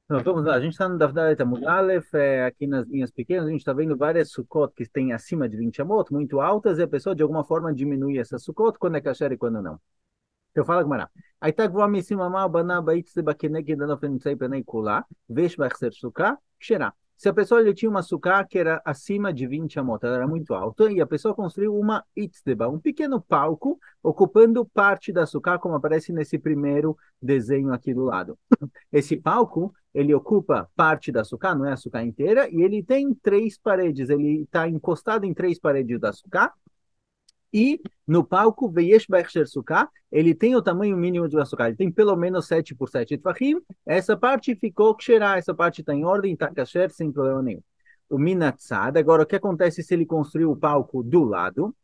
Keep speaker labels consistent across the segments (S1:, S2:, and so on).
S1: Então, vamos lá, a gente está no Daf Dalet Amud Aleph, aqui nas linhas pequenas, a gente está vendo várias sukkot que têm acima de 20 amot, muito altas, e a pessoa de alguma forma diminui essa sukkot, quando é kasher e quando não. Então fala, Gmará. Aí tá gvoa missima mal, baná, bait, seba, keneg, dano, fenitsai, penei, kula, vesh, bachser, sukkah, xerá. Se a pessoa ele tinha uma sukkah que era acima de 20 amot, ela era muito alta, e a pessoa construiu uma itzeba, um pequeno palco, ocupando parte da sukkah, como aparece nesse primeiro desenho aqui do lado. Esse palco, ele ocupa parte da sucá, não é a sucá inteira, e ele tem três paredes, ele está encostado em três paredes da sucá, e no palco, Veyesh Bechsher Sukkah, ele tem o tamanho mínimo de uma sucá, ele tem pelo menos 7 por 7 tfachim, essa parte ficou ksherá, essa parte está em ordem, está kasher, sem problema nenhum. O Minatzad, agora o que acontece se ele construiu o palco do lado?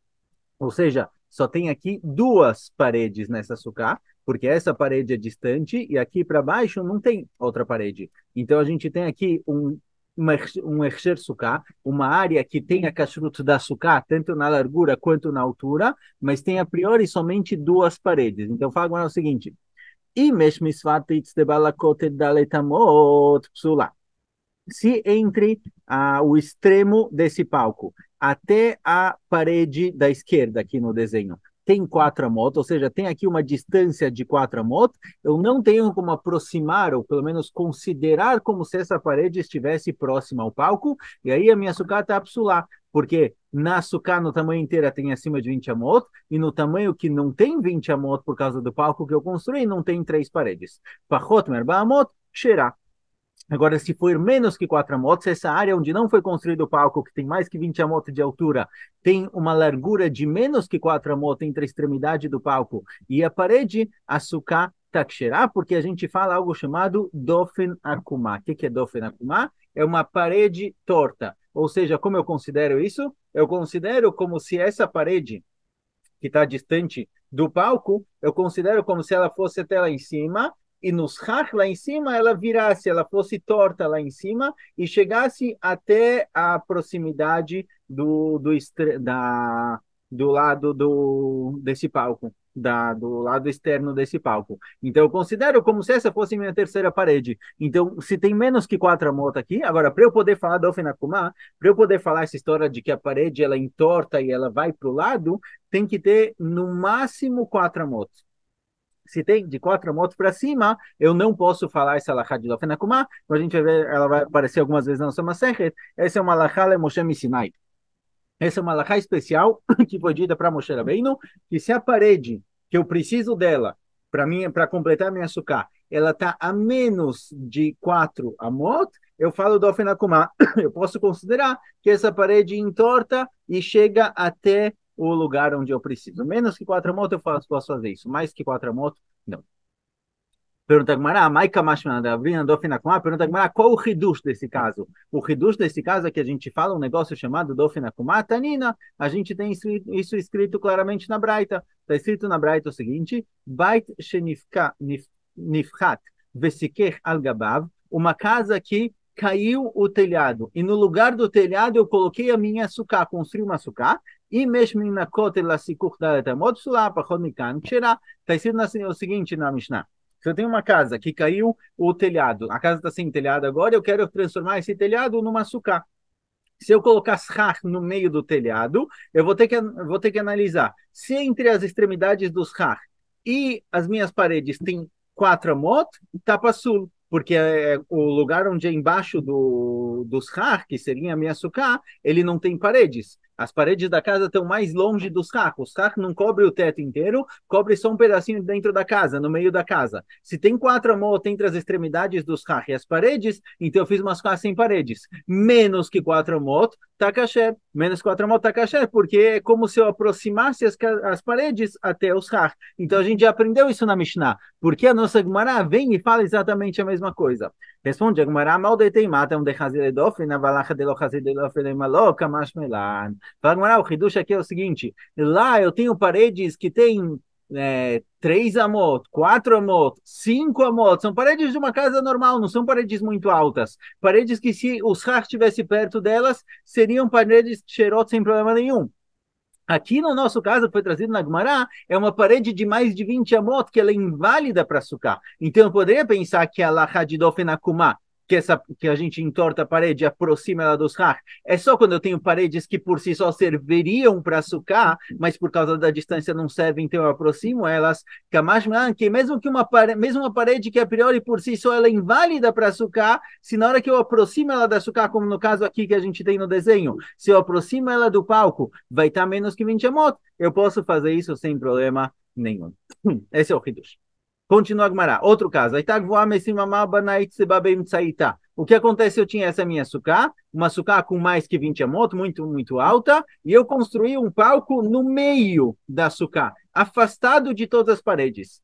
S1: Ou seja, só tem aqui duas paredes nessa sucá, porque essa parede é distante e aqui para baixo não tem outra parede. Então a gente tem aqui um Hechsher Sukkah, uma área que tem a kashrut da sucá, tanto na largura quanto na altura, mas tem a priori somente duas paredes. Então fala agora o seguinte: Imesh misvat itzdebalakot daletamot psula, se entre o extremo desse palco até a parede da esquerda aqui no desenho tem 4 amot, ou seja, tem aqui uma distância de 4 amot, eu não tenho como aproximar, ou pelo menos considerar como se essa parede estivesse próxima ao palco, e aí a minha sucata psular, porque na sucá no tamanho inteira tem acima de 20 amot, e no tamanho que não tem 20 amot por causa do palco que eu construí, não tem três paredes. Pachot merba amot, xerá. Agora, se for menos que 4 amot, essa área onde não foi construído o palco, que tem mais que 20 amot de altura, tem uma largura de menos que 4 amot entre a extremidade do palco e a parede, açúcar takshirá, porque a gente fala algo chamado dofen akumá. O que é dofen akumá? É uma parede torta. Ou seja, como eu considero isso? Eu considero como se essa parede que está distante do palco, eu considero como se ela fosse até lá em cima, e nos rach lá em cima ela virasse, ela fosse torta lá em cima e chegasse até a proximidade do lado desse palco. Do lado externo desse palco. Então, eu considero como se essa fosse minha terceira parede. Então, se tem menos que 4 amot aqui, agora, para eu poder falar do Ofenakuma, para eu poder falar essa história de que a parede ela entorta e ela vai para o lado, tem que ter no máximo 4 amot. Se tem de 4 amot para cima, eu não posso falar essa alahá de Lofenakuma. A gente vai ver, ela vai aparecer algumas vezes na nossa Masechet. Essa é uma alahá le Moshe Sinai. Essa é uma alahá especial que foi dita para Moshe Rabbeinu, que se a parede que eu preciso dela para mim, para completar a minha sucá, ela está a menos de 4 amot, eu falo do Ofenakuma. Eu posso considerar que essa parede entorta e chega até o lugar onde eu preciso. Menos que 4 amot eu posso fazer isso. Mais que 4 amot, não. Pergunta Gmará, Maika Mashmanda, Dofinakumá, pergunta Gmará, qual o hidush desse caso? O hidush desse caso é que a gente fala um negócio chamado Dofinakumá, Tanina, a gente tem isso escrito claramente na Braita. Está escrito na Braita o seguinte, Bait Nifchat Vesikech Al-Gabav, uma casa que caiu o telhado, e no lugar do telhado eu coloquei a minha sucá, construí uma sucá, e mesmo na kotel la sikuch daletamot sulá, pachod mikan, ksherá. Está escrito o seguinte na Mishnah, se eu tenho uma casa que caiu o telhado, a casa está sem telhado agora, eu quero transformar esse telhado numa sucá. Se eu colocar shach no meio do telhado, eu vou ter que analisar se entre as extremidades do shach e as minhas paredes tem 4 amot, tá passul, porque o lugar onde é embaixo do shach, que seria a minha sucá, ele não tem paredes. As paredes da casa estão mais longe dos shach. O shach não cobre o teto inteiro, cobre só um pedacinho dentro da casa, no meio da casa. Se tem 4 amot entre as extremidades dos shach e as paredes, então eu fiz umas casas sem paredes. Menos que 4 amot, tá kasher. Menos que 4 amot, tá kasher, porque é como se eu aproximasse as paredes até os shach. Então a gente já aprendeu isso na Mishnah. Porque a nossa Gemara vem e fala exatamente a mesma coisa. Responde a Gemara, mal de teimata, um de chazir dofe, na valacha de lo chazir de dofe de maloca, mashmelan. Fala Gemara, o hidush aqui é o seguinte, lá eu tenho paredes que têm 3 amot, 4 amot, 5 amot, são paredes de uma casa normal, não são paredes muito altas. Paredes que se os shach estivesse perto delas, seriam paredes xerot sem problema nenhum. Aqui no nosso caso, que foi trazido na Gemara, é uma parede de mais de 20 amot, que ela é inválida para sucar. Então eu poderia pensar que a Laha de Dofenakuma que a gente entorta a parede e aproxima ela dos rach, é só quando eu tenho paredes que por si só serviriam para sucar, mas por causa da distância não servem, então eu aproximo elas. Que mesmo que mesmo uma parede que a priori por si só ela é inválida para sucar, se na hora que eu aproximo ela da sucar, como no caso aqui que a gente tem no desenho, se eu aproximo ela do palco, vai estar menos que 20 amot, eu posso fazer isso sem problema nenhum. Esse é o Hidush. Continua a Gemara. Outro caso. O que acontece? Eu tinha essa minha sucá, uma sucá com mais que 20 amot, muito, muito alta, e eu construí um palco no meio da sucá, afastado de todas as paredes.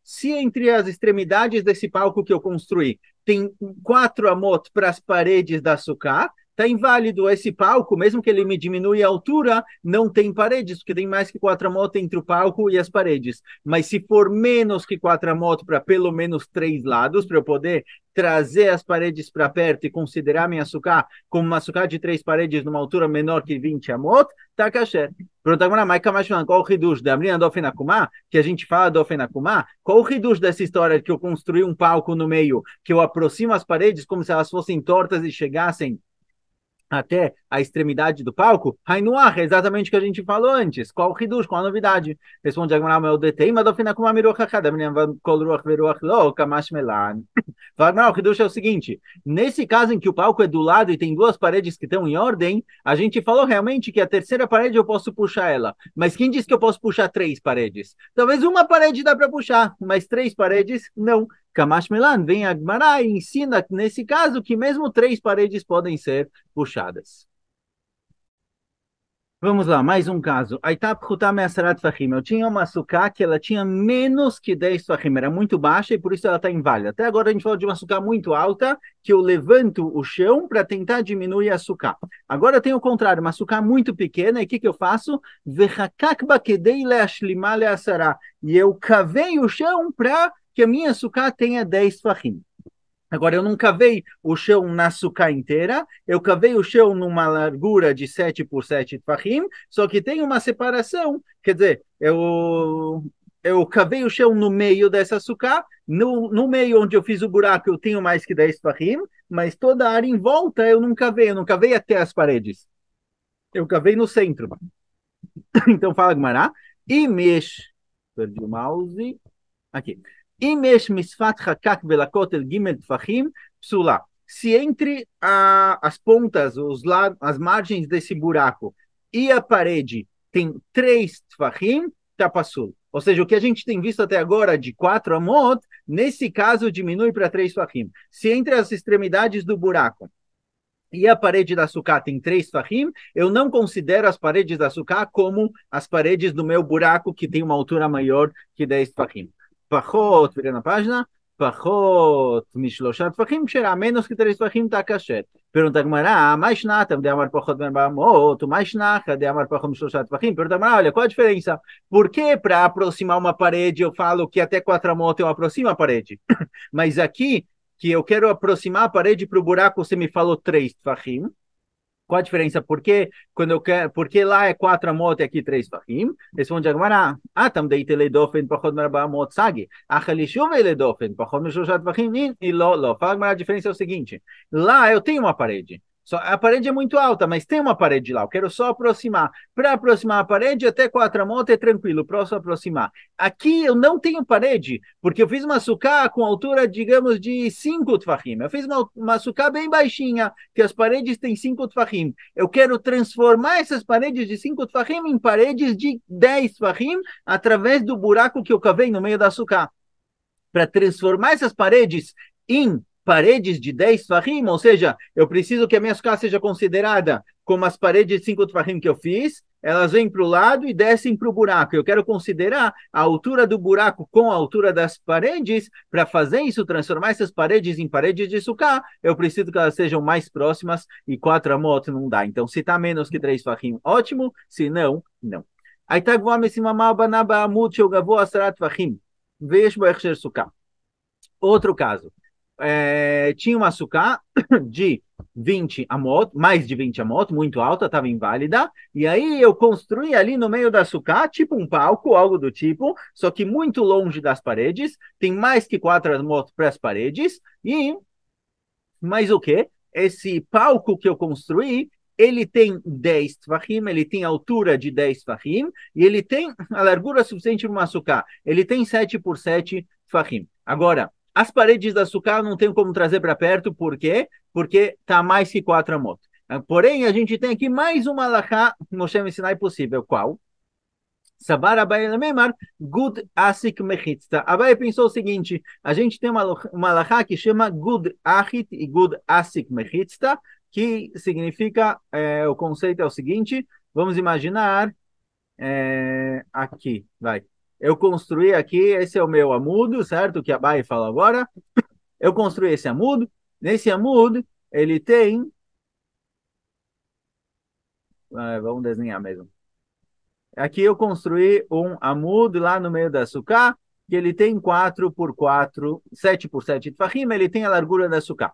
S1: Se entre as extremidades desse palco que eu construí tem 4 amot para as paredes da sucá, está inválido esse palco, mesmo que ele me diminui a altura, não tem paredes, porque tem mais que 4 amot entre o palco e as paredes. Mas se for menos que 4 amot para pelo menos 3 lados, para eu poder trazer as paredes para perto e considerar minha sucá como uma sucá de 3 paredes numa altura menor que 20 amot, tá kasher. Pergunta agora, mas qual o hidush da Amrinha do Ofenakuma, que a gente fala do Ofenakuma? Qual o hidush dessa história que eu construí um palco no meio, que eu aproximo as paredes como se elas fossem tortas e chegassem até a extremidade do palco? Hainuach, exatamente o que a gente falou antes. Qual o hidush, qual a novidade? Responde a Gemara, meu detém, mas do Ofenakuma miruach achad, Amrinha kol ruach veruach lo, kamash melan. Fala, o Hidush é o seguinte, nesse caso em que o palco é do lado e tem 2 paredes que estão em ordem, a gente falou realmente que a terceira parede eu posso puxar ela, mas quem disse que eu posso puxar 3 paredes? Talvez uma parede dá para puxar, mas 3 paredes não. Kamash Melan vem a Gemara e ensina nesse caso que mesmo 3 paredes podem ser puxadas. Vamos lá, mais um caso. Eu tinha uma sucá que ela tinha menos que 10 tfachim, era muito baixa e por isso ela está inválida. Até agora a gente falou de uma sucá muito alta, que eu levanto o chão para tentar diminuir a sucá. Agora tem o contrário, uma sucá muito pequena, e o que eu faço? E eu cavei o chão para que a minha sucá tenha 10 tfachim. Agora, eu não cavei o chão na sucá inteira, eu cavei o chão numa largura de 7 por 7 tfachim, só que tem uma separação, quer dizer, eu cavei o chão no meio dessa sucá, no meio onde eu fiz o buraco eu tenho mais que 10 tfachim, mas toda a área em volta eu não cavei até as paredes, eu cavei no centro. Então fala Gemara, e mexe, perdi o mouse, aqui. Se entre as pontas, as margens desse buraco e a parede tem 3 tfachim, tá passul. Ou seja, o que a gente tem visto até agora de 4 amot, nesse caso diminui para 3 tfachim. Se entre as extremidades do buraco e a parede da sucá tem 3 tfachim, eu não considero as paredes da sucá como as paredes do meu buraco que tem uma altura maior que 10 tfachim. פחות, וראה הפאז'נה, פחות משלושה טפחים, כשרה menos que 3 טפחים tá kasher. Pergunta a Gemara, mais nata, de amar pachot ben bamot, mais nata, de amar pachot mishloshat tvachim. Pergunta a Gemara, olha, qual a diferença? Por que para aproximar uma parede eu falo que até 4 amot eu aproximo a parede? Mas aqui, que eu quero aproximar a parede para o buraco, você me falou 3 tvachim. Qual a diferença? Porque lá é 4 amot e aqui 3 tfachim? Responde a Gemara, tam deite ledofen pachot merba amot sagi, achalishuv ledofen pachot mishloshat tvachim, e lo. Fala, Gemara, a diferença é o seguinte, lá eu tenho uma parede, a parede é muito alta, mas tem uma parede lá, eu quero só aproximar. Para aproximar a parede, até 4 amot é tranquilo, posso aproximar. Aqui eu não tenho parede, porque eu fiz uma sucá com altura, digamos, de 5 tfachim. Eu fiz uma sucá bem baixinha, que as paredes têm 5 tfachim. Eu quero transformar essas paredes de 5 tfachim em paredes de 10 tfachim, através do buraco que eu cavei no meio da sucá. Para transformar essas paredes em paredes de 10 tfachim, ou seja, eu preciso que a minha sucá seja considerada como as paredes de 5 tfachim que eu fiz, elas vêm para o lado e descem para o buraco. Eu quero considerar a altura do buraco com a altura das paredes. Para fazer isso, transformar essas paredes em paredes de sucá, eu preciso que elas sejam mais próximas, e 4 amot não dá. Então, se está menos que 3 tfachim, ótimo, se não, não. Aí está gvoa mesimamal banaba amut shel gavoa 10 tfachim, vejo bo hechsher sucá. Outro caso. Tinha uma sucá de 20 amot, mais de 20 amot, muito alta, estava inválida, e aí eu construí ali no meio da sucá, tipo um palco, algo do tipo, só que muito longe das paredes, tem mais que 4 amot para as paredes, e mais o quê? Esse palco que eu construí, ele tem 10 tfachim, ele tem altura de 10 tfachim, e ele tem a largura suficiente para uma sucá. Ele tem 7 por 7 tfachim. Agora, as paredes da sucá não tem como trazer para perto, por quê? Porque está mais que 4 amot. Porém, a gente tem aqui mais uma alahá, Moshe me ensinar possível. Qual? Sabar Abai Lememar, Gud Asik Mechitzta. Abai pensou o seguinte: a gente tem uma alahá que chama Gud Achit e Gud Asik Mechitzta, que significa, o conceito é o seguinte: vamos imaginar, aqui, vai. Eu construí aqui, esse é o meu amudo, certo? Que a Abai fala agora. Eu construí esse amudo. Nesse amudo, ele tem. Vamos desenhar mesmo. Aqui eu construí um amudo lá no meio da sucá, que ele tem 4 por 4, 7 por 7 tfachim, ele tem a largura da sucá.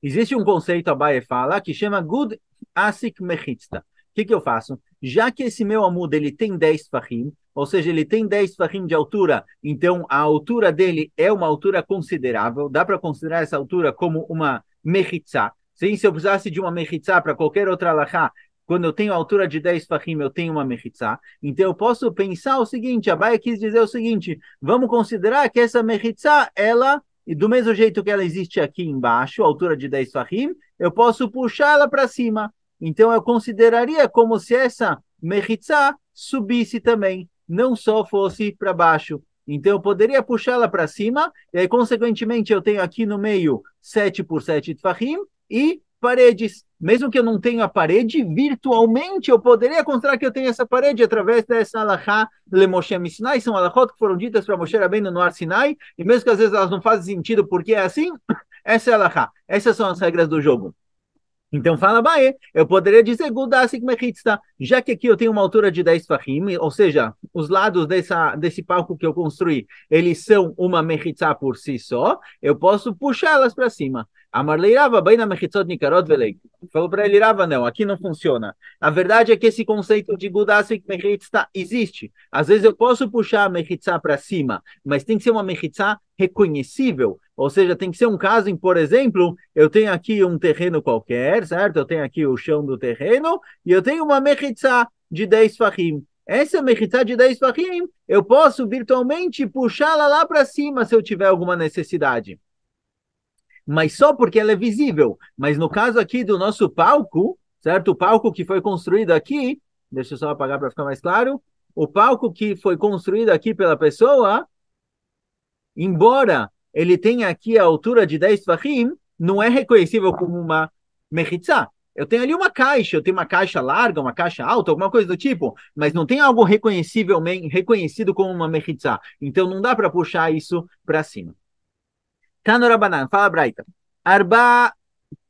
S1: Existe um conceito, Abaye fala, que chama Gud Asik Mechitzta. O que eu faço? Já que esse meu amudo ele tem 10 tfachim, ou seja, ele tem 10 tfachim de altura, então a altura dele é uma altura considerável, dá para considerar essa altura como uma mechitzá. Sim, se eu precisasse de uma mechitzá para qualquer outra alahá, quando eu tenho a altura de 10 fahim, eu tenho uma mechitzá. Então eu posso pensar o seguinte, a Baia quis dizer o seguinte, vamos considerar que essa mechitzá, ela, e do mesmo jeito que ela existe aqui embaixo, a altura de 10 fahim, eu posso puxá-la para cima. Então eu consideraria como se essa mechitzá subisse também, não só fosse para baixo. Então eu poderia puxá-la para cima, e aí consequentemente eu tenho aqui no meio 7 por 7 tfahim, e paredes. Mesmo que eu não tenha a parede, virtualmente eu poderia considerar que eu tenho essa parede através dessa alahá le Moshe Sinai. São alahot que foram ditas para Moshe Rabbeinu no Ar Sinai, e mesmo que às vezes elas não fazem sentido porque é assim, essa é a alahá. Essas são as regras do jogo. Então fala, Bae, eu poderia dizer Gudasik Mechitzta, já que aqui eu tenho uma altura de 10 fahim, ou seja, os lados desse palco que eu construí, eles são uma Mechitzá por si só, eu posso puxá-las para cima. Amarlei Rava, bem na Mechitzot Nikarot Velei. Falou para ele, Rava, não, aqui não funciona. A verdade é que esse conceito de Gudasik Mechitzta existe. Às vezes eu posso puxar a Mechitzá para cima, mas tem que ser uma Mechitzá reconhecível. Ou seja, tem que ser um caso em, por exemplo, eu tenho aqui um terreno qualquer, certo? Eu tenho aqui o chão do terreno e eu tenho uma mechitzá de 10 fahim. Essa mechitzá de 10 fahim, eu posso virtualmente puxá-la lá para cima se eu tiver alguma necessidade. Mas só porque ela é visível. Mas no caso aqui do nosso palco, certo? O palco que foi construído aqui, deixa eu só apagar para ficar mais claro. O palco que foi construído aqui pela pessoa, embora ele tenha aqui a altura de 10 fahim, não é reconhecível como uma mechitzá. Eu tenho ali uma caixa, eu tenho uma caixa larga, uma caixa alta, alguma coisa do tipo, mas não tem algo reconhecido como uma mechitzá. Então não dá para puxar isso para cima. Tanorabanan, fala Braita. Arba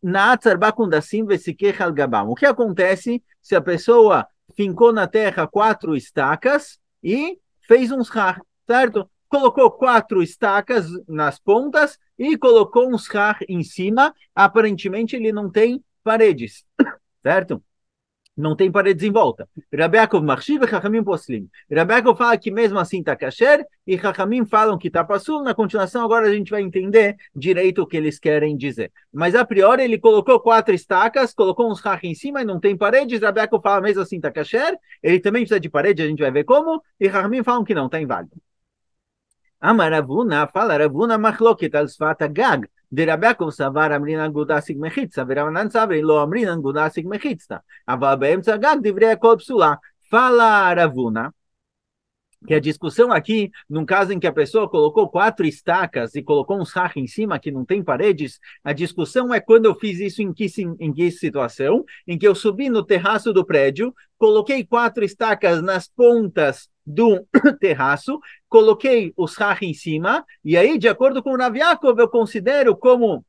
S1: Naatz arba kundassim vesikech al gabam. O que acontece se a pessoa fincou na terra 4 estacas e fez um schar, certo? Colocou 4 estacas nas pontas e colocou um schar em cima. Aparentemente ele não tem paredes, certo? Não tem paredes em volta. Rabbi Yaakov Machshiv e Chachamim Poslim. Rabbi Yaakov fala que mesmo assim está kasher e Chachamim falam que está passul. Na continuação agora a gente vai entender direito o que eles querem dizer. Mas a priori ele colocou 4 estacas, colocou uns rach em cima e não tem paredes. Rabbi Yaakov fala mesmo assim está kasher. Ele também precisa de parede, a gente vai ver como. E Chachamim falam que não, está inválido. Amar Ravuna, fala Ravuna machloket al sfata gag. De Rabbi Yaakov savar amrinan gudasik mechitza, verabanan savar lo amrinan gudasik mechitza. Aval beemtza gag divrei kol psula. Fala Ravuna, que a discussão aqui, num caso em que a pessoa colocou 4 estacas e colocou um sarro em cima que não tem paredes, a discussão é quando eu fiz isso em que situação, em que eu subi no terraço do prédio, coloquei 4 estacas nas pontas do terraço, coloquei o sarro em cima, e aí, de acordo com o Rav Yaakov, eu considero como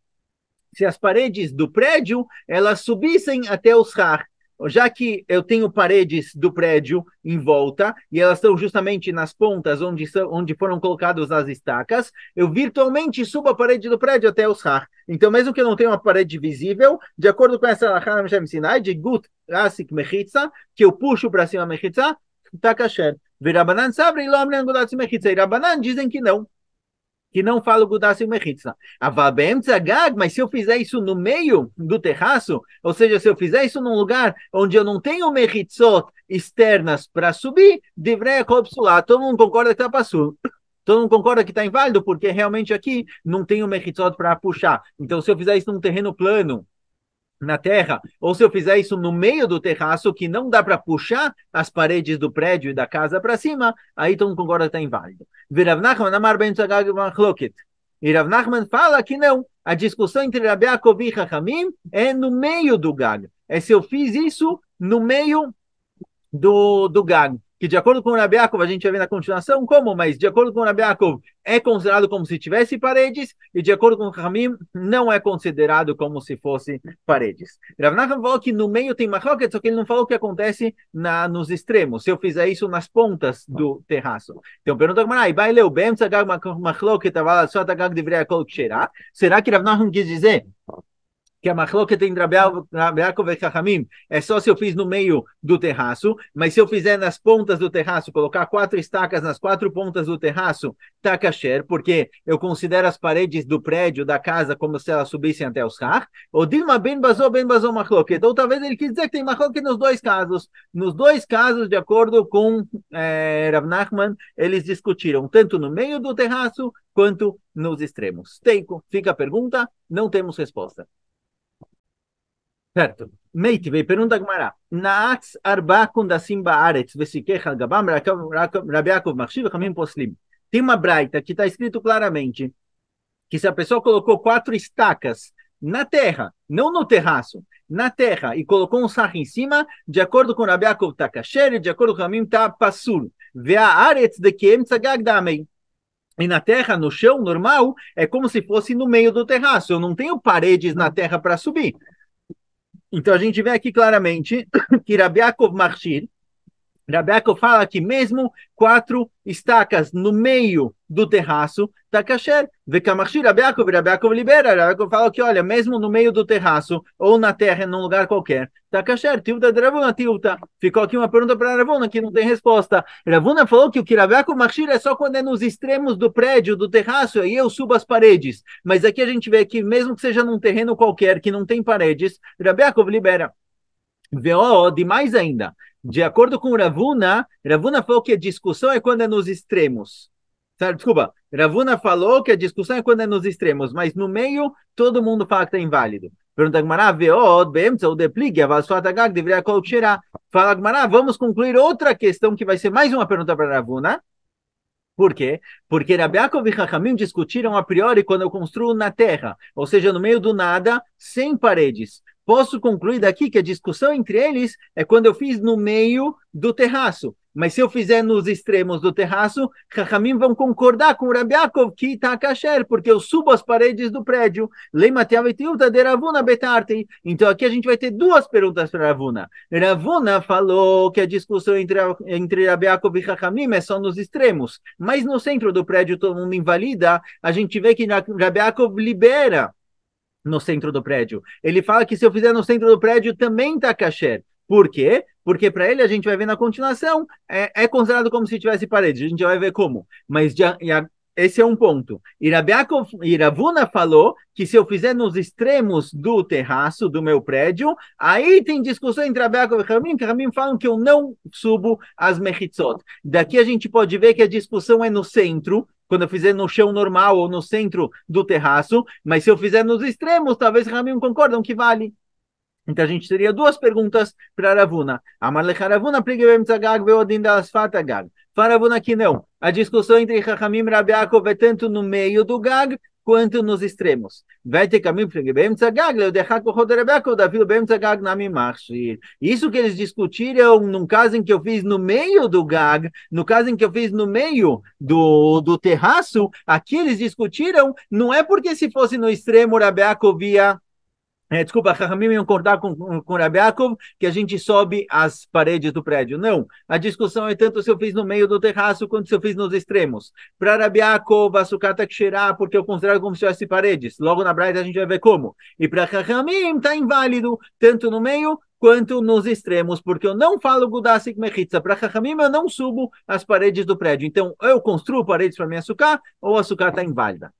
S1: se as paredes do prédio, elas subissem até o sarro. já que eu tenho paredes do prédio em volta, e elas estão justamente nas pontas onde foram colocadas as estacas, eu virtualmente subo a parede do prédio até os har. Então, mesmo que eu não tenha uma parede visível, de acordo com essa Halakha Mishem Sinai, de Gut Asik Mechitza, que eu puxo para cima a Mechitza, tá kasher. Virabanan sabre e Lomren Gudatsi Mechitza. E Rabanan dizem que não falo Gudassi Mechitza. Avabem Tzagag, mas se eu fizer isso no meio do terraço, ou seja, se eu fizer isso num lugar onde eu não tenho mechitzot externas para subir, deveria copsular. Todo mundo concorda que está passando. Todo mundo concorda que está inválido, porque realmente aqui não tem o mechitzot para puxar. Então, se eu fizer isso num terreno plano, na terra, ou se eu fizer isso no meio do terraço, que não dá para puxar as paredes do prédio e da casa para cima, aí todo mundo concorda que está inválido. Virav Nachman amar ben tzagag machloket. E Rav Nachman fala que não. A discussão entre Rabi Yaakov e Chachamim é no meio do gag. É se eu fiz isso no meio do gag. Que de acordo com o Rabi Yaakov, a gente vai ver na continuação como, mas de acordo com o Rabi Yaakov, é considerado como se tivesse paredes, e de acordo com o Chachamim, não é considerado como se fosse paredes. Rav Nachman falou que no meio tem machloket, só que ele não falou o que acontece nos extremos, se eu fizer isso nas pontas do terraço. Então pergunta como, será que Rav Nachman quis dizer que a machloket entre Rabi Yaakov e Chachamim é só se eu fiz no meio do terraço, mas se eu fizer nas pontas do terraço, colocar 4 estacas nas 4 pontas do terraço, tá kasher, porque eu considero as paredes do prédio, da casa, como se elas subissem até os har, ou Dilma ben bazou machloket, ou talvez ele quis dizer que tem machloket nos dois casos. Nos dois casos, de acordo com Rav Nachman, eles discutiram tanto no meio do terraço, quanto nos extremos. Teiko, fica a pergunta, não temos resposta. Certo. Meiti, veio pergunta Gemara. Naatz arba kundasim baaretz vesikech al gabam Rabi Yaakov machshiv v'chamim poslim. Tem uma braita que está escrito claramente que se a pessoa colocou 4 estacas na terra, não no terraço, na terra, e colocou um sarro em cima, de acordo com Rabi Yaakov está kasher, e de acordo com o Ramim está passur. Ve'a aretz de kiem tzagag damei. E na terra, no chão normal, é como se fosse no meio do terraço. Eu não tenho paredes na terra para subir. Então a gente vê aqui claramente que Rabi Yaakov Machshir, Rabi Yaakov fala que mesmo 4 estacas no meio do terraço, tá kasher. Vekamachshir Rabi Yaakov libera. Rabi Yaakov fala que, olha, mesmo no meio do terraço, ou na terra, num lugar qualquer, tá kasher. Tilta de Ravuna, tilta. Ficou aqui uma pergunta para Ravuna, que não tem resposta. Ravuna falou que o que Rabi Yaakov Machshir é só quando é nos extremos do prédio, do terraço, aí eu subo as paredes. Mas aqui a gente vê que, mesmo que seja num terreno qualquer, que não tem paredes, Rabi Yaakov libera. Veó, demais ainda. De acordo com Ravuna, Ravuna falou que a discussão é quando é nos extremos. Desculpa, Ravuna falou que a discussão é quando é nos extremos, mas no meio todo mundo fala que está inválido. Pergunta Gmará, Veó, Bemtza, o depligue, a Vasfatagag deveria colocar. Fala Gmará, vamos concluir outra questão que vai ser mais uma pergunta para Ravuna. Por quê? Porque Rabi Yaakov e Chachamim discutiram a priori quando eu construo na terra, ou seja, no meio do nada, sem paredes. Posso concluir daqui que a discussão entre eles é quando eu fiz no meio do terraço. Mas se eu fizer nos extremos do terraço, Chachamim vão concordar com o Rabi Yaakov que está kasher, porque eu subo as paredes do prédio. Então aqui a gente vai ter 2 perguntas para Ravuna. Ravuna falou que a discussão entre Rabi Yaakov e Chachamim é só nos extremos, mas no centro do prédio todo mundo invalida. A gente vê que Rabi Yaakov libera no centro do prédio. Ele fala que se eu fizer no centro do prédio também está kasher. Por quê? Porque para ele, a gente vai ver na continuação, é considerado como se tivesse parede. A gente vai ver como. Mas esse é um ponto. E Ravuna falou que se eu fizer nos extremos do terraço do meu prédio, aí tem discussão entre Rabi Yaakov e Chachamim, que Chachamim falam que eu não subo as mechitzot. Daqui a gente pode ver que a discussão é no centro, quando eu fizer no chão normal ou no centro do terraço, mas se eu fizer nos extremos, talvez Chachamim concordam que vale. Então a gente teria 2 perguntas para Ravuna. Amarlecha Ravuna, pligevem tzagag veodin das fatagag. Para Ravuna que não. A discussão entre Chachamim e Rabi Yaakov é tanto no meio do gag, quanto nos extremos. Vai ter caminho pligevem tzagag, leodechak ochod Rabi Yaakov, davil bem tzagag nami machshir. Isso que eles discutiram num caso em que eu fiz no meio do gag, no caso em que eu fiz no meio do terraço, aqui eles discutiram, não é porque se fosse no extremo Rabi Yaakov ia Desculpa, Rahamim iam concordar com Rabi Yaakov que a gente sobe as paredes do prédio. Não, a discussão é tanto se eu fiz no meio do terraço quanto se eu fiz nos extremos. Para Rabi Yaakov, a sucata que cheirar, porque eu considero como se tivesse paredes. Logo na Braita a gente vai ver como. E para Rahamim está inválido, tanto no meio quanto nos extremos, porque eu não falo Gudasik Mechitza. Para Rahamim eu não subo as paredes do prédio. Então, eu construo paredes para minha sucata ou a sucata está inválida.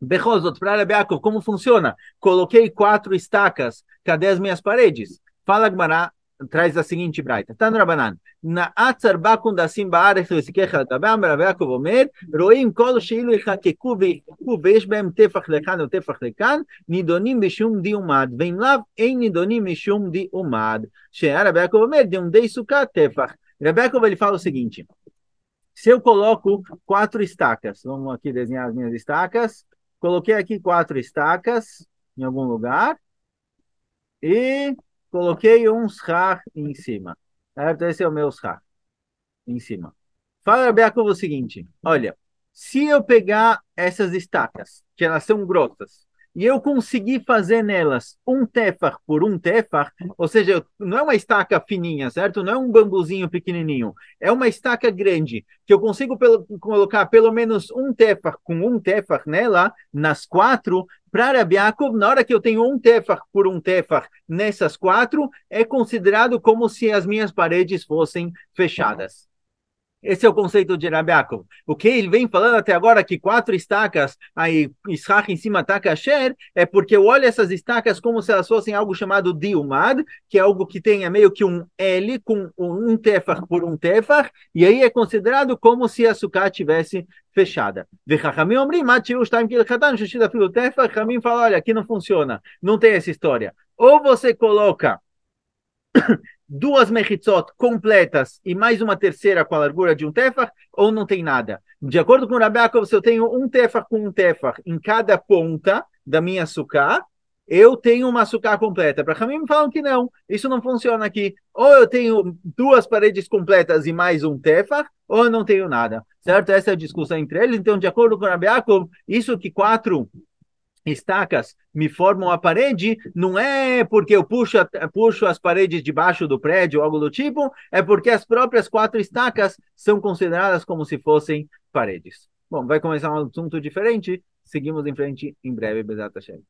S1: Berrosot, para Rabi Yaakov, como funciona? Coloquei 4 estacas, cadê as minhas paredes? Fala Gmará, traz a seguinte braita. Tá no Rabanan. Na atzar bakun dasim ba'arech v'sikecha tabam, Rabi Yaakov omer, roim kol sheilu ichakeku v'yichakeku v'yesh behem tefach lekan ou tefach lekan, nidonim bishum di umad, veim lav ein nidonim bishum di umad. She'ar Rabi Yaakov omer, de dei sukkah tefach. Rabi Yaakov ele fala o seguinte, se eu coloco 4 estacas, vamos aqui desenhar as minhas estacas, coloquei aqui 4 estacas em algum lugar e coloquei um schar em cima. Certo? Esse é o meu schar em cima. Fala, Rabi Yaakov, o seguinte: olha, se eu pegar essas estacas, que elas são grossas, e eu conseguir fazer nelas um tefar por um tefar, ou seja, não é uma estaca fininha, certo? Não é um bambuzinho pequenininho, é uma estaca grande, que eu consigo colocar pelo menos um tefar com um tefar nela, nas 4, para Rabi Yaakov, na hora que eu tenho um tefar por um tefar nessas 4, é considerado como se as minhas paredes fossem fechadas. Esse é o conceito de Rabi Yaakov. O que ele vem falando até agora, que 4 estacas, aí Ishach em cima está kasher, é porque eu olho essas estacas como se elas fossem algo chamado diumad, que é algo que tenha meio que um L com um tefar por um tefar, e aí é considerado como se a sukkah tivesse fechada. Vechachamim omrim, matiu shtaim kilchatan, shishida filo tefar, Chamim fala, olha, aqui não funciona, não tem essa história. Ou você coloca 2 mechitzot completas e mais uma terceira com a largura de um tefar, ou não tem nada. De acordo com o Rabi Yaakov, se eu tenho um tefar com um tefar em cada ponta da minha sukkah, eu tenho uma sukkah completa. Para mim falam que não, isso não funciona aqui. Ou eu tenho 2 paredes completas e mais um tefar, ou eu não tenho nada. Certo? Essa é a discussão entre eles. Então, de acordo com o Rabi Yaakov, isso que 4 estacas me formam a parede, não é porque eu puxo as paredes debaixo do prédio ou algo do tipo, é porque as próprias 4 estacas são consideradas como se fossem paredes. Bom, vai começar um assunto diferente, seguimos em frente em breve, Bezat Hashem.